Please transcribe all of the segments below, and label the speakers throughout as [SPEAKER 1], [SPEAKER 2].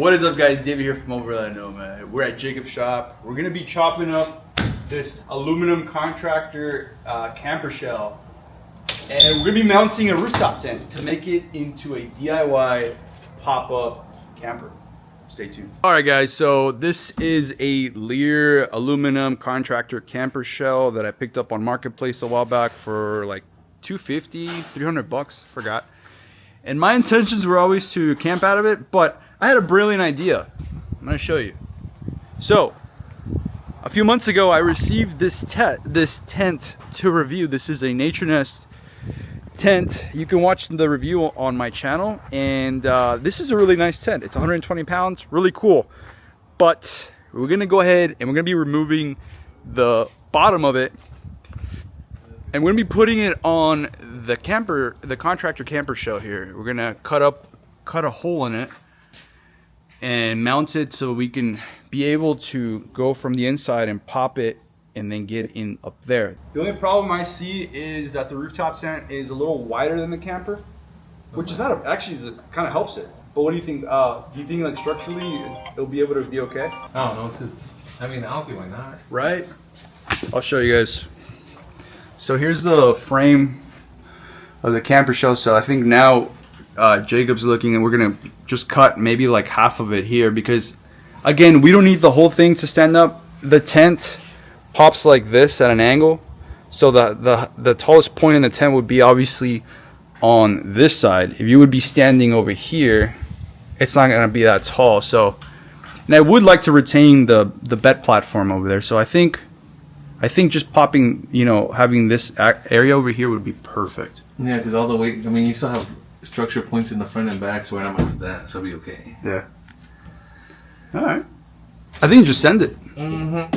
[SPEAKER 1] What is up, guys? David here from Overland Nomad. We're at Jacob's shop. We're gonna be chopping up this aluminum contractor camper shell, and we're gonna be mounting a rooftop tent to make it into a DIY pop-up camper. Stay tuned. All right, guys. So this is a Leer aluminum contractor camper shell that I picked up on Marketplace a while back for like $250, $300, forgot. And my intentions were always to camp out of it, but I had a brilliant idea. I'm gonna show you. So, a few months ago, I received this tent to review. This is a Nature Nest tent. You can watch the review on my channel, and this is a really nice tent. It's 120 pounds, really cool. But we're gonna go ahead and we're gonna be removing the bottom of it, and we're gonna be putting it on the contractor camper shell here. We're gonna cut a hole in it and mount it so we can be able to go from the inside and pop it and then get in up there. The only problem I see is that the rooftop tent is a little wider than the camper, which is not actually kind of helps it. But what do you think? Do you think like structurally it'll be able to be okay?
[SPEAKER 2] I don't know, because I mean, I don't see why not.
[SPEAKER 1] Right? I'll show you guys. So here's the frame of the camper shell. So I think now Jacob's looking, and we're gonna just cut maybe like half of it here, because again, we don't need the whole thing to stand up. The tent pops like this at an angle, so the tallest point in the tent would be obviously on this side. If you would be standing over here, it's not gonna be that tall. So, and I would like to retain the bed platform over there. So I think just popping, you know, having this area over here would be perfect.
[SPEAKER 2] Yeah, because all the weight, I mean, you still have structure points in the front and back, so we're not much of that, so it'll be okay.
[SPEAKER 1] Yeah. All right. I think just send it.
[SPEAKER 2] Mm-hmm.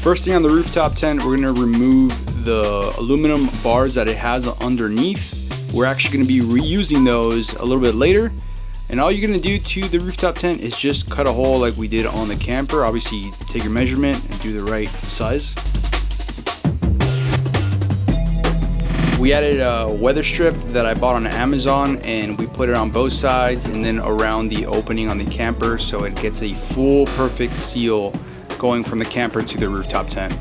[SPEAKER 1] First thing on the rooftop tent, we're gonna remove the aluminum bars that it has underneath. We're actually gonna be reusing those a little bit later. And all you're gonna do to the rooftop tent is just cut a hole like we did on the camper. Obviously, take your measurement and do the right size. We added a weather strip that I bought on Amazon, and we put it on both sides and then around the opening on the camper, so it gets a full perfect seal going from the camper to the rooftop tent.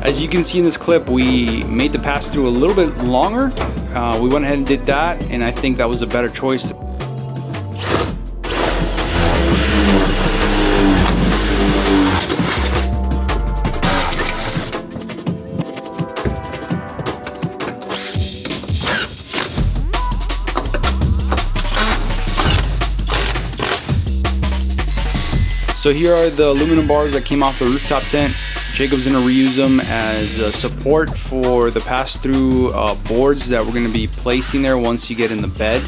[SPEAKER 1] As you can see in this clip, we made the pass through a little bit longer. We went ahead and did that, and I think that was a better choice. So here are the aluminum bars that came off the rooftop tent. Jacob's gonna reuse them as support for the pass-through boards that we're gonna be placing there once you get in the bed.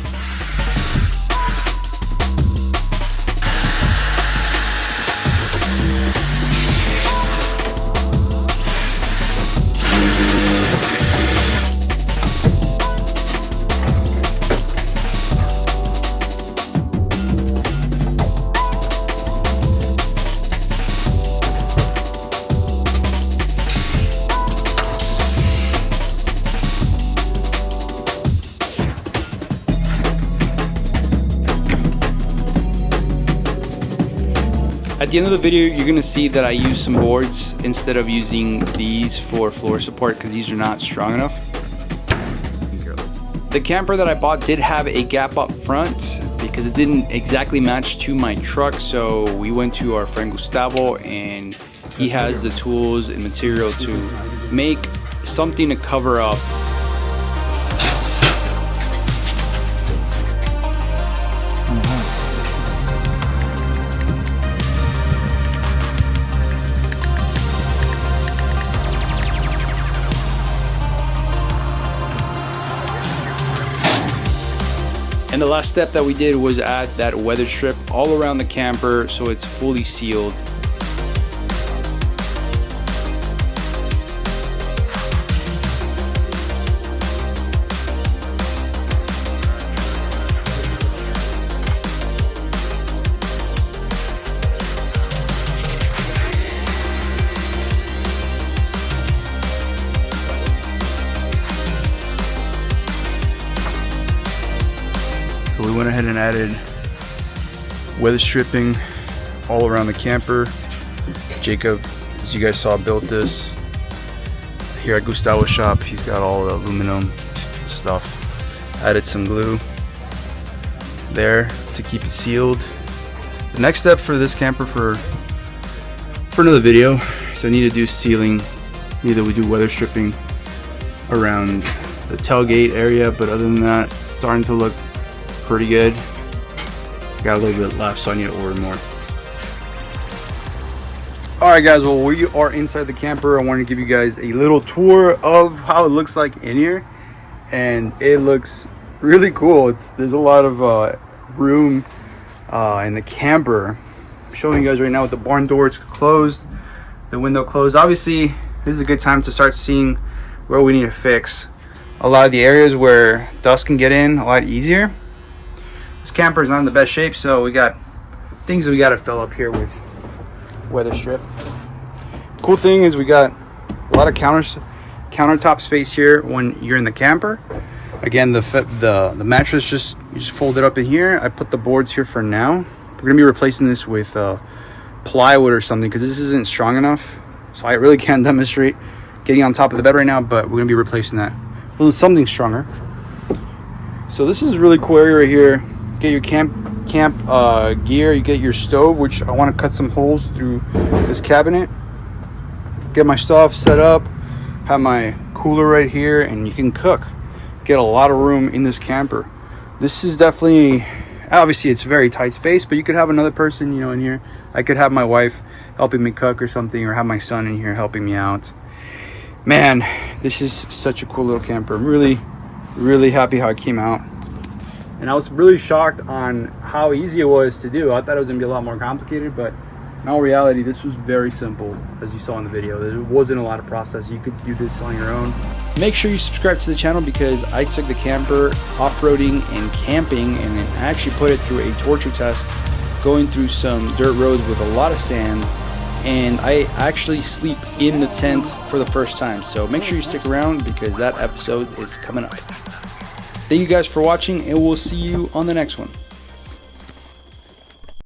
[SPEAKER 1] At the end of the video, you're gonna see that I use some boards instead of using these for floor support because these are not strong enough. The camper that I bought did have a gap up front because it didn't exactly match to my truck, so we went to our friend Gustavo and he has the tools and material to make something to cover up. And the last step that we did was add that weather strip all around the camper so it's fully sealed. So we went ahead and added weather stripping all around the camper. Jacob, as you guys saw, built this here at Gustavo's shop. He's got all the aluminum stuff. Added some glue there to keep it sealed. The next step for this camper for another video is I need to do sealing. Either we do weather stripping around the tailgate area, but other than that, it's starting to look pretty good. Got a little bit left, so I need to order more. Alright guys, well, we are inside the camper. I want to give you guys a little tour of how it looks like in here, and it looks really cool. There's a lot of room in the camper. I'm showing you guys right now with the barn doors closed, the window closed. Obviously, this is a good time to start seeing where we need to fix. A lot of the areas where dust can get in a lot easier. This camper is not in the best shape, so we got things that we got to fill up here with weather strip. Cool thing is we got a lot of countertop space here when you're in the camper. Again, the mattress you just fold it up in here. I put the boards here for now. We're gonna be replacing this with plywood or something because this isn't strong enough. So I really can't demonstrate getting on top of the bed right now, but we're gonna be replacing that with something stronger. So this is a really cool area right here. Get your camp gear. You get your stove, which I want to cut some holes through this cabinet. Get my stuff set up. Have my cooler right here, and you can cook. Get a lot of room in this camper. This is definitely, obviously it's very tight space, but you could have another person, you know, in here. I could have my wife helping me cook or something, or have my son in here helping me out. Man, this is such a cool little camper. I'm really happy how it came out. And I was really shocked on how easy it was to do. I thought it was gonna be a lot more complicated, but in all reality, this was very simple, as you saw in the video. There wasn't a lot of process. You could do this on your own. Make sure you subscribe to the channel because I took the camper off-roading and camping and then actually put it through a torture test, going through some dirt roads with a lot of sand, and I actually sleep in the tent for the first time. So make sure you stick around because that episode is coming up. Thank you guys for watching, and we'll see you on the next one.